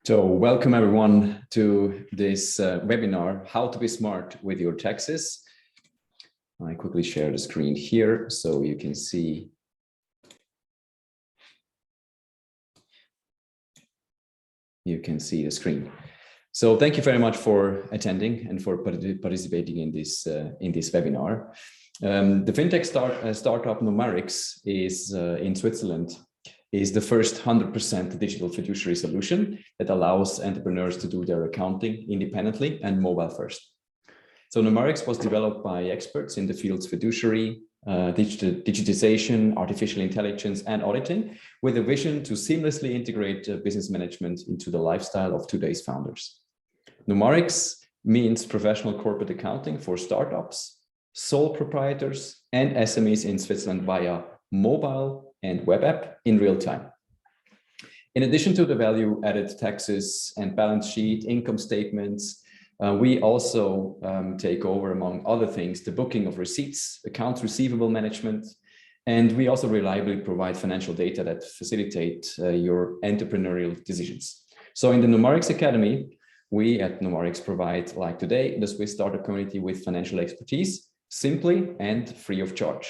So welcome everyone to this webinar, How to be Smart with Your Taxes. I quickly share the screen here so you can see. You can see the screen. So thank you very much for attending and for participating in this webinar. The fintech startup Numarics is in Switzerland. Is the first 100% digital fiduciary solution that allows entrepreneurs to do their accounting independently and mobile first. So Numarics was developed by experts in the fields fiduciary, digitization, artificial intelligence, and auditing, with a vision to seamlessly integrate business management into the lifestyle of today's founders. Numarics means professional corporate accounting for startups, sole proprietors, and SMEs in Switzerland via mobile and web app in real time. In addition to the value-added taxes and balance sheet, income statements, we also take over, among other things, the booking of receipts, accounts receivable management, and we also reliably provide financial data that facilitate your entrepreneurial decisions. So in the Numarics Academy, we at Numarics provide, like today, the Swiss startup community with financial expertise, simply and free of charge.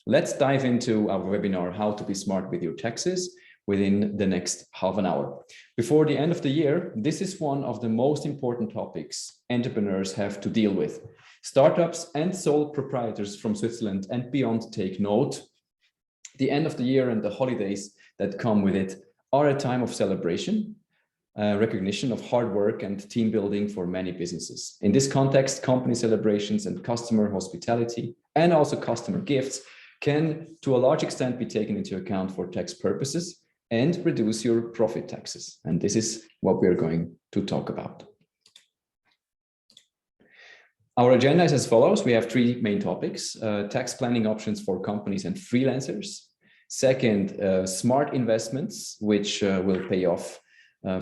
Let's dive into our webinar, How to be Smart with Your Taxes, within the next half an hour. Before the end of the year, this is one of the most important topics entrepreneurs have to deal with. Startups and sole proprietors from Switzerland and beyond take note. The end of the year and the holidays that come with it are a time of celebration, recognition of hard work and team building for many businesses. In this context, company celebrations and customer hospitality and also customer gifts can, to a large extent, be taken into account for tax purposes and reduce your profit taxes. And this is what we're going to talk about. Our agenda is as follows. We have three main topics: tax planning options for companies and freelancers. Second, smart investments, which will pay off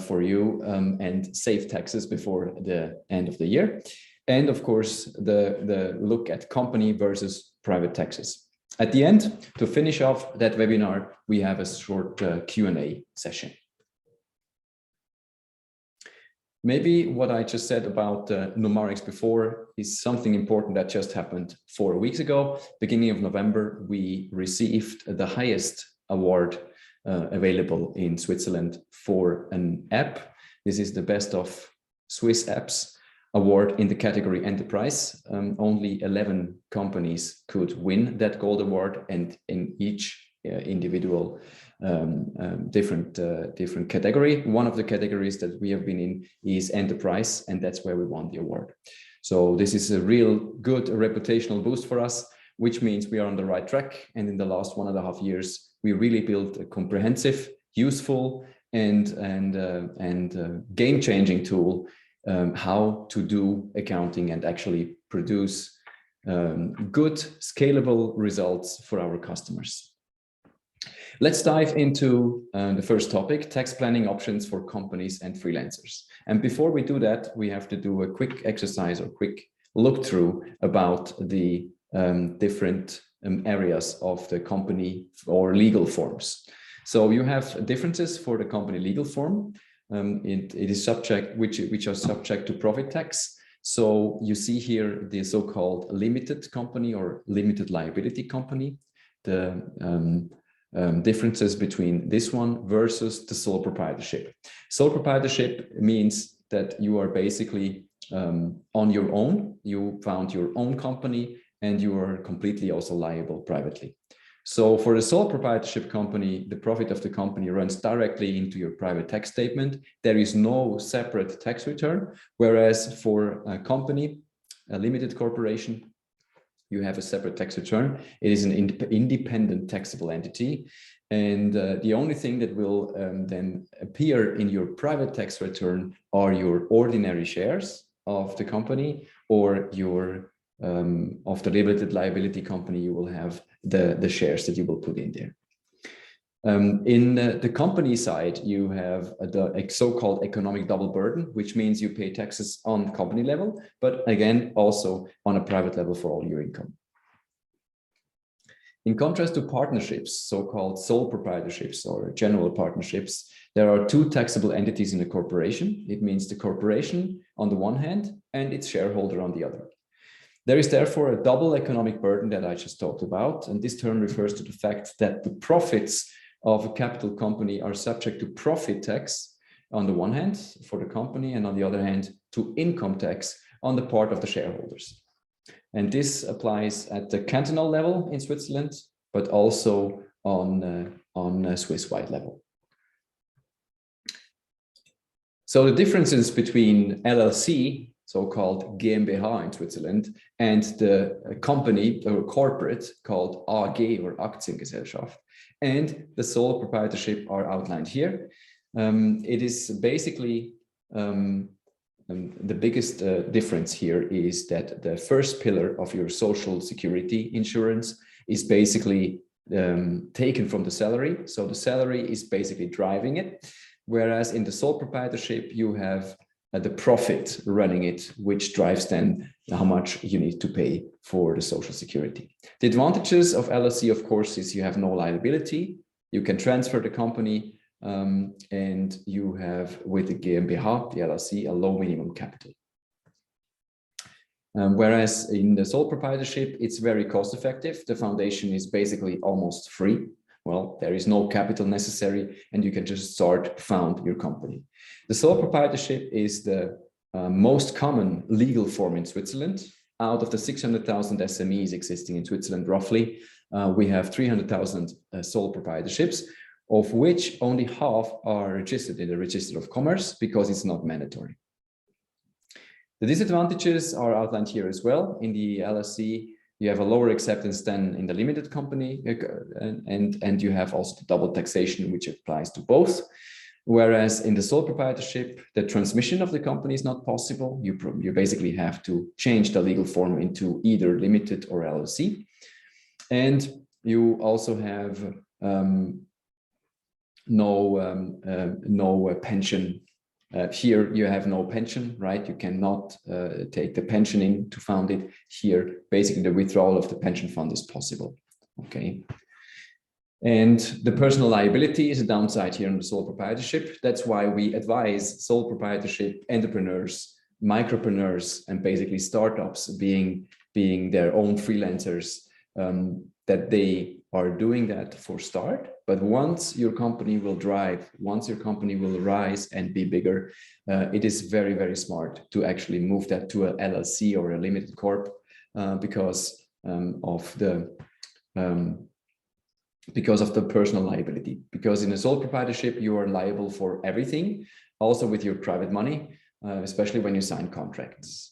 for you and save taxes before the end of the year. And of course, the look at company versus private taxes. At the end, to finish off that webinar, we have a short Q&A session. Maybe what I just said about Numarics before is something important that just happened 4 weeks ago. Beginning of November, we received the highest award available in Switzerland for an app. This is the Best of Swiss Apps award in the category enterprise. Only 11 companies could win that gold award, and in each individual different category. One of the categories that we have been in is enterprise, and that's where we won the award. So this is a real good reputational boost for us, which means we are on the right track. And in the last 1.5 years, we really built a comprehensive, useful, and game-changing tool how to do accounting and actually produce good scalable results for our customers. Let's dive into the first topic, tax planning options for companies and freelancers. And before we do that, we have to do a quick exercise or quick look through about the different areas of the company or legal forms. So you have differences for the company legal form. It is subject, which are subject to profit tax. So you see here the so-called limited company or limited liability company, the differences between this one versus the sole proprietorship. Sole proprietorship means that you are basically on your own. You found your own company and you are completely also liable privately. So for the sole proprietorship company, the profit of the company runs directly into your private tax statement. There is no separate tax return, whereas for a company, a limited corporation, you have a separate tax return. It is an independent taxable entity. And the only thing that will then appear in your private tax return are your ordinary shares of the company, or your of the limited liability company, you will have the shares that you will put in there. In the company side, you have the so-called economic double burden, which means you pay taxes on company level, but again, also on a private level for all your income. In contrast to partnerships, so-called sole proprietorships or general partnerships, there are two taxable entities in a corporation. It means the corporation on the one hand and its shareholder on the other. There is therefore a double economic burden that I just talked about, and this term refers to the fact that the profits of a capital company are subject to profit tax on the one hand for the company, and on the other hand to income tax on the part of the shareholders. And this applies at the cantonal level in Switzerland, but also on a Swiss-wide level. So the differences between LLC, so-called GmbH in Switzerland, and the company or corporate called AG or Aktiengesellschaft, and the sole proprietorship are outlined here. It is basically the biggest difference here is that the first pillar of your social security insurance is basically taken from the salary. So the salary is basically driving it. Whereas in the sole proprietorship, you have the profit running it, which drives then how much you need to pay for the social security. The advantages of LLC, of course, is you have no liability. You can transfer the company and you have with the GmbH, the LLC, a low minimum capital. Whereas in the sole proprietorship, it's very cost effective. The foundation is basically almost free. Well, there is no capital necessary and you can just found your company. The sole proprietorship is the most common legal form in Switzerland. Out of the 600,000 SMEs existing in Switzerland, roughly, we have 300,000 sole proprietorships, of which only half are registered in the Register of Commerce because it's not mandatory. The disadvantages are outlined here as well. In the LLC, you have a lower acceptance than in the limited company, and you have also the double taxation, which applies to both. Whereas in the sole proprietorship, the transmission of the company is not possible. You basically have to change the legal form into either limited or LLC. And you also have no pension. Here you have no pension, right? You cannot take the pension in to found it. Here, basically the withdrawal of the pension fund is possible, okay? And the personal liability is a downside here in the sole proprietorship. That's why we advise sole proprietorship entrepreneurs, micropreneurs, and basically startups being their own freelancers, that they are doing that for start. But once your company will once your company will rise and be bigger, it is very, very smart to actually move that to a LLC or a limited corp because of the personal liability. Because in a sole proprietorship, you are liable for everything, also with your private money, especially when you sign contracts.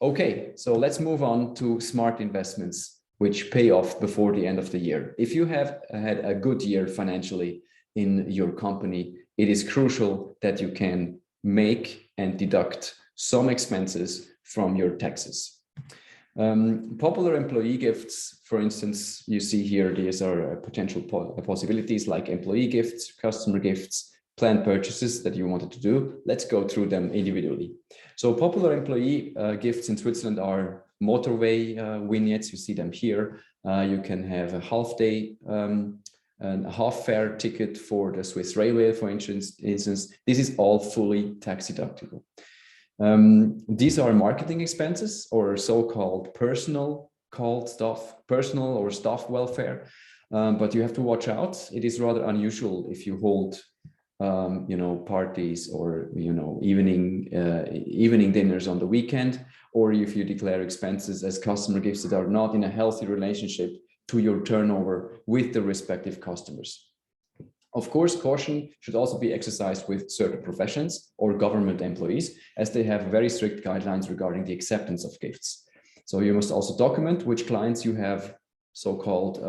Okay, so let's move on to smart investments which pay off before the end of the year. If you have had a good year financially in your company, it is crucial that you can make and deduct some expenses from your taxes. Popular employee gifts, for instance, you see here, these are potential possibilities like employee gifts, customer gifts, planned purchases that you wanted to do. Let's go through them individually. So popular employee gifts in Switzerland are motorway vignettes. You see them here. You can have a half day and a half fare ticket for the Swiss Railway, for instance. This is all fully tax deductible. These are marketing expenses or so-called personal or staff welfare, but you have to watch out. It is rather unusual if you hold parties or evening dinners on the weekend, or if you declare expenses as customer gifts that are not in a healthy relationship to your turnover with the respective customers. Of course, caution should also be exercised with certain professions or government employees, as they have very strict guidelines regarding the acceptance of gifts. So you must also document which clients you have so-called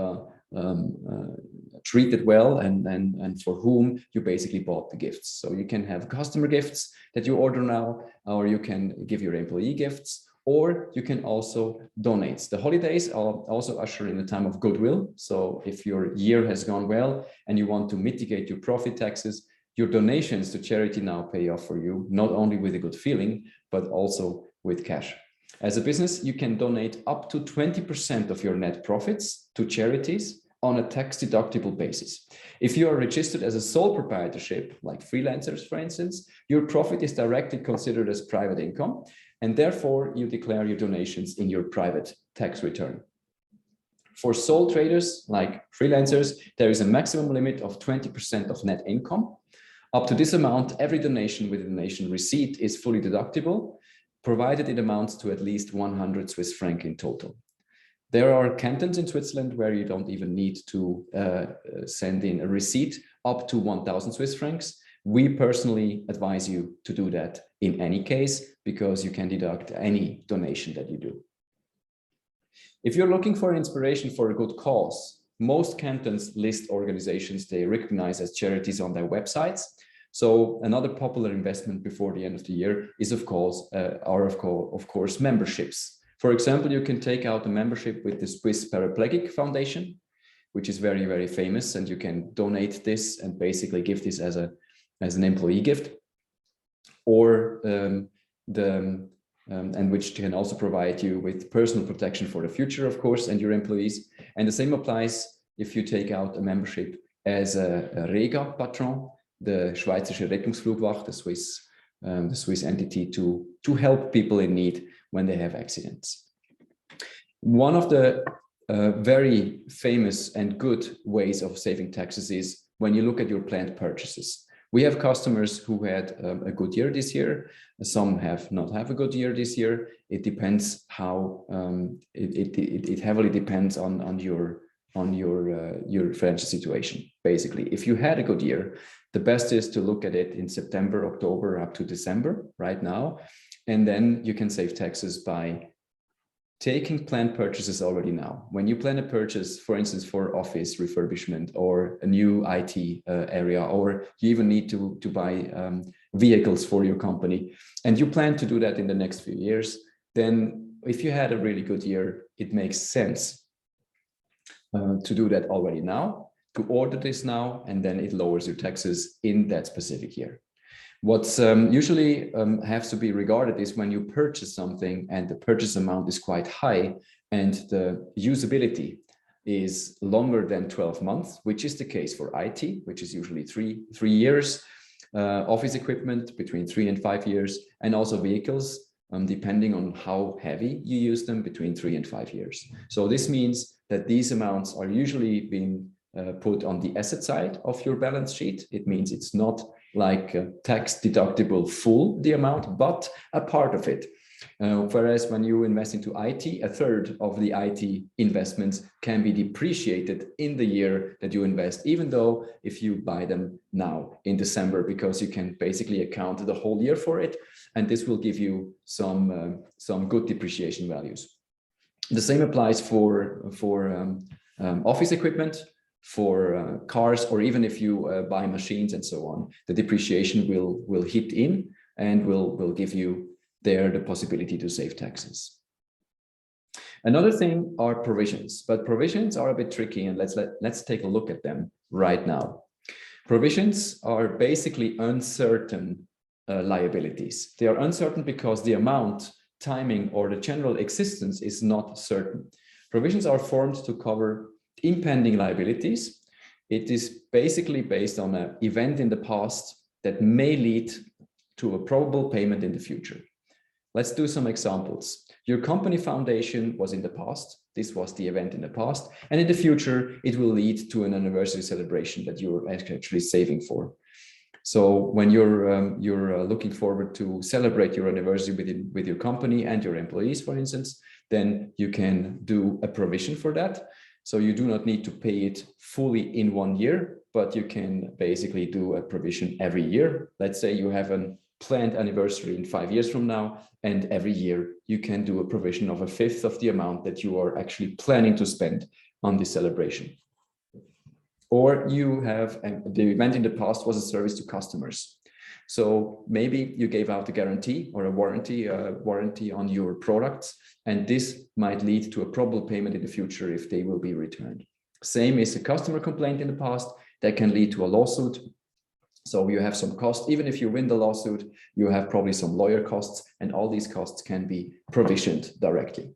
treated well and for whom you basically bought the gifts. So you can have customer gifts that you order now, or you can give your employee gifts, or you can also donate. The holidays are also usher in a time of goodwill. So if your year has gone well and you want to mitigate your profit taxes, your donations to charity now pay off for you, not only with a good feeling, but also with cash. As a business, you can donate up to 20% of your net profits to charities on a tax-deductible basis. If you are registered as a sole proprietorship, like freelancers, for instance, your profit is directly considered as private income, and therefore you declare your donations in your private tax return. For sole traders, like freelancers, there is a maximum limit of 20% of net income. Up to this amount, every donation with a donation receipt is fully deductible, provided it amounts to at least 100 Swiss franc in total. There are cantons in Switzerland where you don't even need to send in a receipt up to 1,000 Swiss francs. We personally advise you to do that in any case, because you can deduct any donation that you do. If you're looking for inspiration for a good cause, most cantons list organizations they recognize as charities on their websites. So another popular investment before the end of the year is, of course, memberships. For example, you can take out a membership with the Swiss Paraplegic Foundation, which is very, very famous, and you can donate this and basically give this as an employee gift, or and which can also provide you with personal protection for the future, of course, and your employees. And the same applies if you take out a membership as a Rega patron, the Schweizerische Rettungsflugwacht, the Swiss entity to help people in need when they have accidents. One of the very famous and good ways of saving taxes is when you look at your planned purchases. We have customers who had a good year this year. Some have not a good year this year. It depends how it heavily depends on your financial situation. Basically, if you had a good year, the best is to look at it in September, October, up to December right now, and then you can save taxes by taking planned purchases already now. When you plan a purchase, for instance, for office refurbishment or a new IT area, or you even need to buy vehicles for your company, and you plan to do that in the next few years, then if you had a really good year, it makes sense to do that already now, to order this now, and then it lowers your taxes in that specific year. What's usually has to be regarded is when you purchase something and the purchase amount is quite high and the usability is longer than 12 months, which is the case for IT, which is usually three years, office equipment between 3 and 5 years, and also vehicles, depending on how heavy you use them, between 3 and 5 years. So this means that these amounts are usually being put on the asset side of your balance sheet. It means it's not like tax deductible full the amount, but a part of it. Whereas when you invest into IT, a third of the IT investments can be depreciated in the year that you invest, even though if you buy them now in December, because you can basically account the whole year for it, and this will give you some good depreciation values. The same applies for office equipment, for cars, or even if you buy machines and so on. The depreciation will hit in and will give you there the possibility to save taxes. Another thing are provisions, but provisions are a bit tricky, and let's take a look at them right now. Provisions are basically uncertain liabilities. They are uncertain because the amount, timing, or the general existence is not certain. Provisions are formed to cover impending liabilities. It is basically based on an event in the past that may lead to a probable payment in the future. Let's do some examples. Your company foundation was in the past. This was the event in the past. And in the future, it will lead to an anniversary celebration that you're actually saving for. So when you're looking forward to celebrate your anniversary with your company and your employees, for instance, then you can do a provision for that. So you do not need to pay it fully in 1 year, but you can basically do a provision every year. Let's say you have a planned anniversary in 5 years from now, and every year you can do a provision of 1/5 of the amount that you are actually planning to spend on this celebration. Or you have the event in the past was a service to customers. So maybe you gave out a guarantee or a warranty on your products, and this might lead to a probable payment in the future if they will be returned. Same is a customer complaint in the past that can lead to a lawsuit. So you have some cost. Even if you win the lawsuit, you have probably some lawyer costs, and all these costs can be provisioned directly.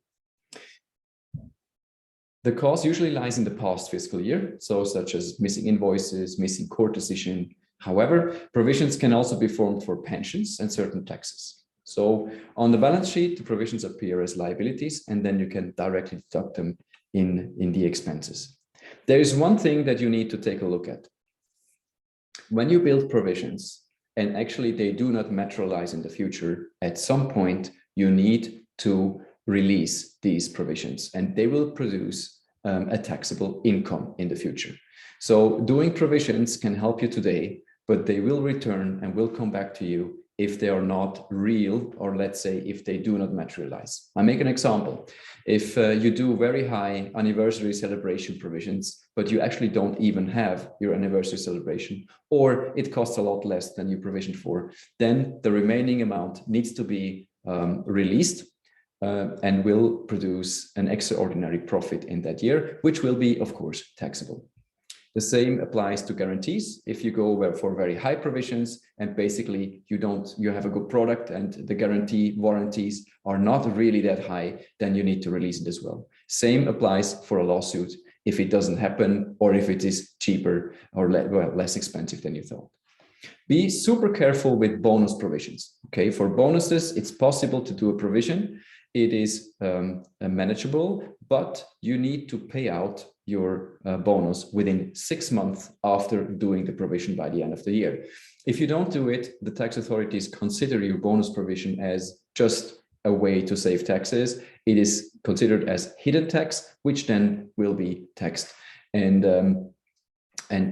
The cost usually lies in the past fiscal year, so such as missing invoices, missing court decision. However, provisions can also be formed for pensions and certain taxes. So on the balance sheet, the provisions appear as liabilities, and then you can directly deduct them in the expenses. There is one thing that you need to take a look at. When you build provisions, and actually they do not materialize in the future, at some point you need to release these provisions, and they will produce a taxable income in the future. So doing provisions can help you today, but they will return and will come back to you if they are not real, or let's say if they do not materialize. I make an example. If you do very high anniversary celebration provisions, but you actually don't even have your anniversary celebration, or it costs a lot less than you provisioned for, then the remaining amount needs to be released and will produce an extraordinary profit in that year, which will be, of course, taxable. The same applies to guarantees. If you go for very high provisions and basically you have a good product and the guarantee warranties are not really that high, then you need to release it as well. Same applies for a lawsuit if it doesn't happen, or if it is cheaper or less expensive than you thought. Be super careful with bonus provisions. Okay, for bonuses, it's possible to do a provision. It is manageable, but you need to pay out your bonus within 6 months after doing the provision by the end of the year. If you don't do it, the tax authorities consider your bonus provision as just a way to save taxes. It is considered as hidden tax, which then will be taxed. And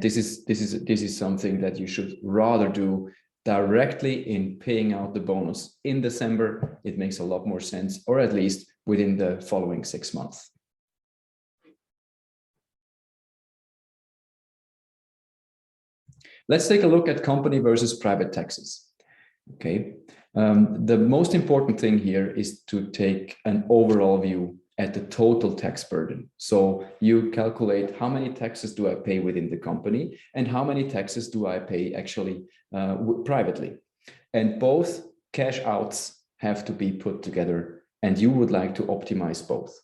this is something that you should rather do directly in paying out the bonus in December. It makes a lot more sense, or at least within the following 6 months. Let's take a look at company versus private taxes. Okay, the most important thing here is to take an overall view at the total tax burden. So you calculate how many taxes do I pay within the company and how many taxes do I pay actually privately. And both cash outs have to be put together, and you would like to optimize both.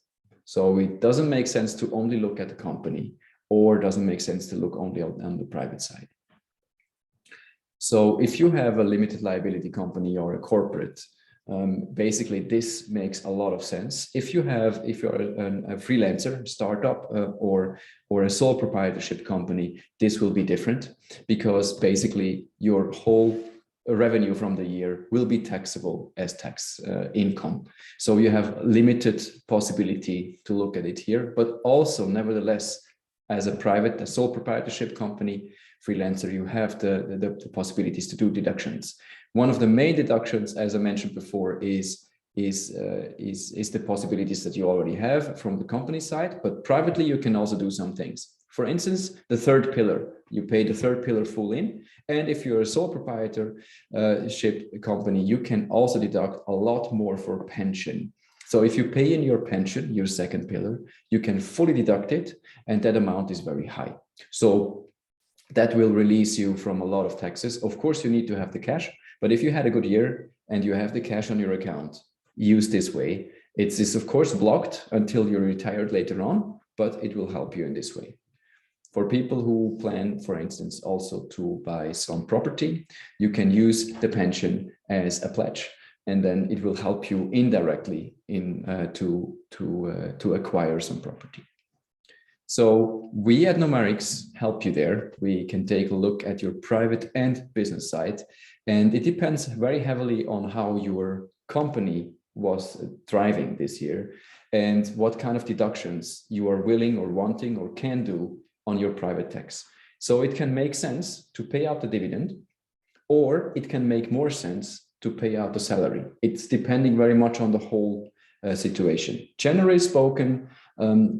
So it doesn't make sense to only look at the company, or doesn't make sense to look only on the private side. So if you have a limited liability company or a corporate, basically this makes a lot of sense. If you're a freelancer, startup, or a sole proprietorship company, this will be different, because basically your whole revenue from the year will be taxable as tax income. So you have limited possibility to look at it here, but also nevertheless, as a sole proprietorship company, freelancer, you have the possibilities to do deductions. One of the main deductions, as I mentioned before, is the possibilities that you already have from the company side, but privately you can also do some things. For instance, the third pillar, you pay the third pillar full in, and if you're a sole proprietorship company, you can also deduct a lot more for pension. So if you pay in your pension, your second pillar, you can fully deduct it, and that amount is very high. So that will release you from a lot of taxes. Of course, you need to have the cash, but if you had a good year and you have the cash on your account, use this way. It is of course blocked until you're retired later on, but it will help you in this way. For people who plan, for instance, also to buy some property, you can use the pension as a pledge, and then it will help you indirectly to acquire some property. So we at Numarics help you there. We can take a look at your private and business side, and it depends very heavily on how your company was thriving this year and what kind of deductions you are willing or wanting or can do on your private tax. So it can make sense to pay out the dividend, or it can make more sense to pay out the salary. It's depending very much on the whole situation. Generally spoken,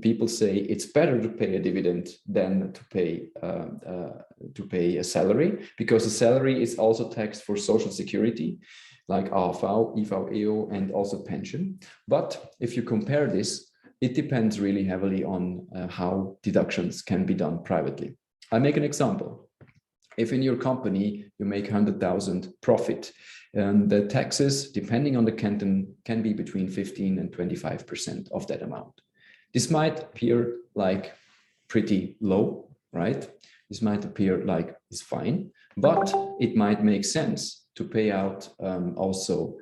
people say it's better to pay a dividend than to pay a salary, because the salary is also taxed for social security, like AV, IV, EO, and also pension. But if you compare this, it depends really heavily on how deductions can be done privately. I make an example. If in your company you make 100,000 profit, the taxes, depending on the canton, can be between 15 and 25% of that amount. This might appear like pretty low, right? This might appear like it's fine, but it might make sense to pay out also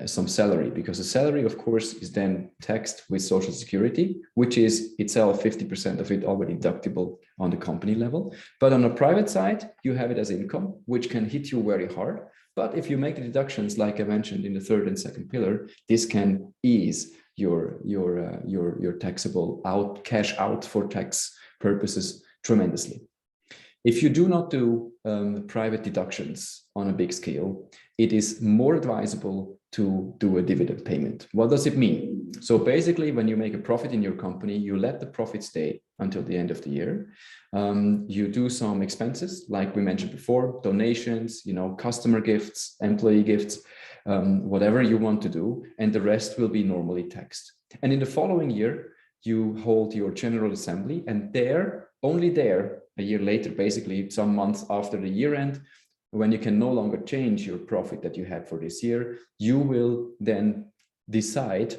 some salary, because the salary, of course, is then taxed with Social Security, which is itself 50% of it already deductible on the company level. But on a private side, you have it as income, which can hit you very hard. But if you make the deductions, like I mentioned in the third and second pillar, this can ease your taxable cash out for tax purposes tremendously. If you do not do private deductions on a big scale, it is more advisable to do a dividend payment. What does it mean? So basically, when you make a profit in your company, you let the profit stay until the end of the year. You do some expenses, like we mentioned before, donations, customer gifts, employee gifts, whatever you want to do, and the rest will be normally taxed. And in the following year, you hold your general assembly, and only there, a year later, basically some months after the year end, when you can no longer change your profit that you had for this year, you will then decide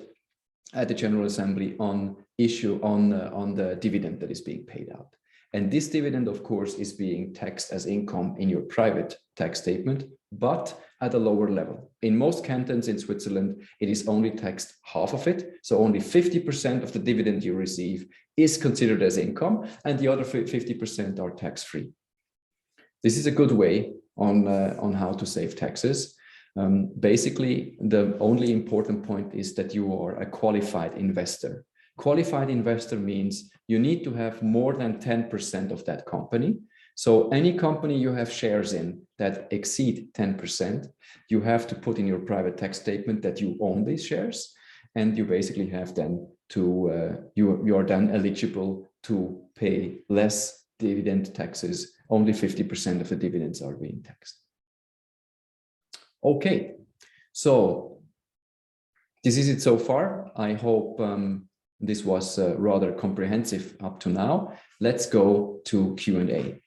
at the General Assembly on the dividend that is being paid out. And this dividend, of course, is being taxed as income in your private tax statement, but at a lower level. In most cantons in Switzerland, it is only taxed half of it. So only 50% of the dividend you receive is considered as income, and the other 50% are tax-free. This is a good way on how to save taxes. Basically, the only important point is that you are a qualified investor. Qualified investor means you need to have more than 10% of that company. So any company you have shares in that exceed 10%, you have to put in your private tax statement that you own these shares, and you basically have then you are then eligible to pay less dividend taxes. Only 50% of the dividends are being taxed. Okay, so this is it so far. I hope this was rather comprehensive up to now. Let's go to Q&A.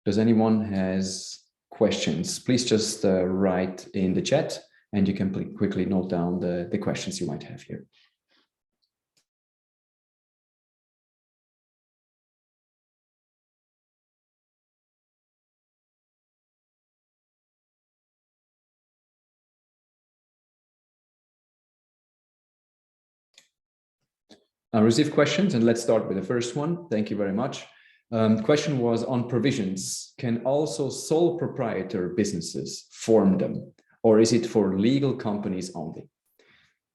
Does anyone has questions? Please just write in the chat, and you can quickly note down the questions you might have here. I received questions, and let's start with the first one. Thank you very much. The question was on provisions. Can also sole proprietor businesses form them, or is it for legal companies only?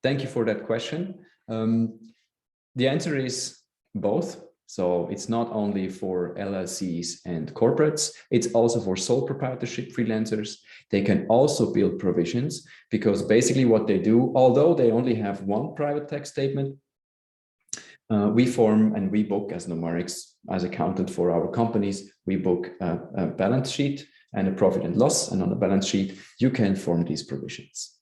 Thank you for that question. The answer is both. So it's not only for LLCs and corporates, it's also for sole proprietorship freelancers. They can also build provisions, because basically what they do, although they only have one private tax statement, we form and we book as Numarics, as accountant for our companies, we book a balance sheet and a profit and loss. And on the balance sheet, you can form these provisions.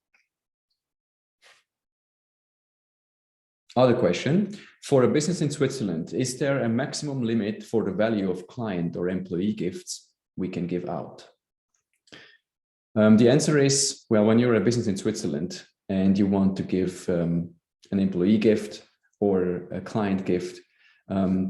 Other question, for a business in Switzerland, is there a maximum limit for the value of client or employee gifts we can give out? The answer is, well, when you're a business in Switzerland and you want to give an employee gift or a client gift,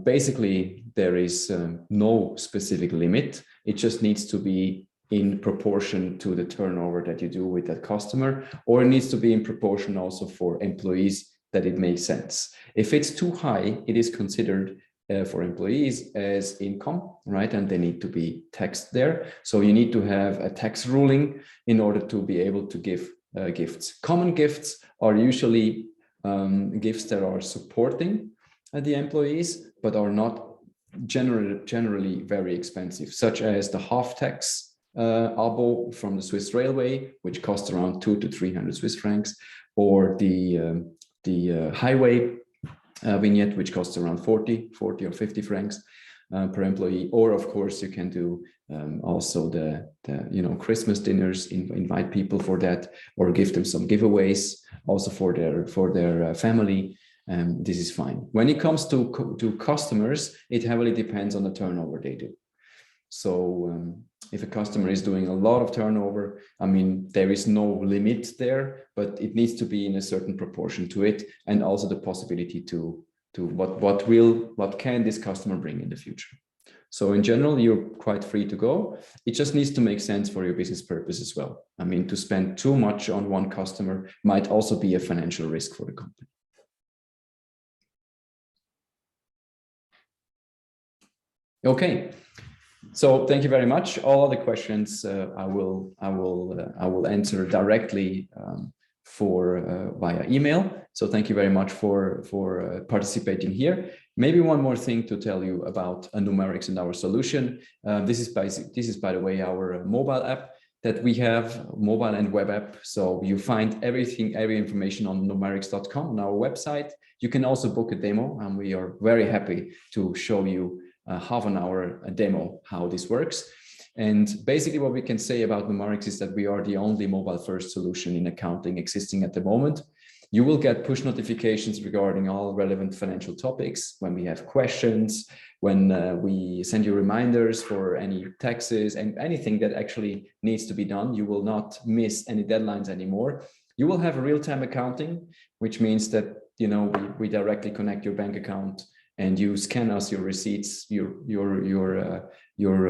basically there is no specific limit. It just needs to be in proportion to the turnover that you do with that customer, or it needs to be in proportion also for employees that it makes sense. If it's too high, it is considered for employees as income, right? And they need to be taxed there. So you need to have a tax ruling in order to be able to give gifts. Common gifts are usually gifts that are supporting the employees, but are not generally very expensive, such as the half tax abo from the Swiss Railway, which costs around 200 to 300 Swiss francs, or the highway vignette, which costs around 40 or 50 francs per employee. Or of course you can do also the Christmas dinners, invite people for that, or give them some giveaways also for their family. this is fine. When it comes to customers, it heavily depends on the turnover they do. So if a customer is doing a lot of turnover, I mean, there is no limit there, but it needs to be in a certain proportion to it, and also the possibility to what can this customer bring in the future. So in general, you're quite free to go. It just needs to make sense for your business purpose as well. I mean, to spend too much on one customer might also be a financial risk for the company. Okay. So thank you very much. All other questions I will answer directly via email. So thank you very much for participating here. Maybe one more thing to tell you about Numarics and our solution. This is by the way our mobile app that we have, mobile and web app. So you find every information on numarics.com on our website. You can also book a demo, and we are very happy to show you half an hour demo how this works. And basically what we can say about Numarics is that we are the only mobile first solution in accounting existing at the moment. You will get push notifications regarding all relevant financial topics when we have questions, when we send you reminders for any taxes and anything that actually needs to be done. You will not miss any deadlines anymore. You will have real-time accounting, which means that, you know, we directly connect your bank account and you scan us your receipts, your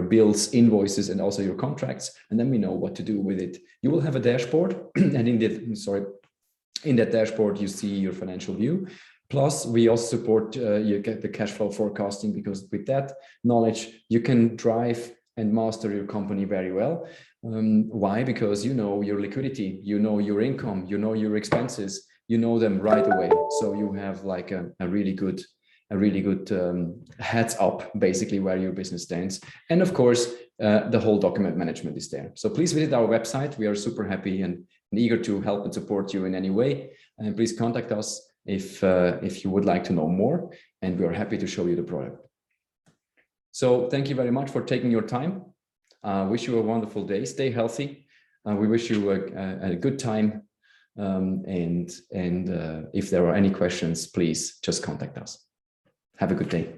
bills, invoices, and also your contracts, and then we know what to do with it. You will have a dashboard, and in that dashboard you see your financial view. Plus, we also support you get the cash flow forecasting, because with that knowledge you can drive and master your company very well. Why? Because you know your liquidity, you know your income, you know your expenses, you know them right away. So you have like a really good heads up basically where your business stands. And of course, the whole document management is there. So please visit our website. We are super happy and eager to help and support you in any way. And please contact us if you would like to know more, and we are happy to show you the product. So thank you very much for taking your time. Wish you a wonderful day. Stay healthy. We wish you a good time. And if there are any questions, please just contact us. Have a good day.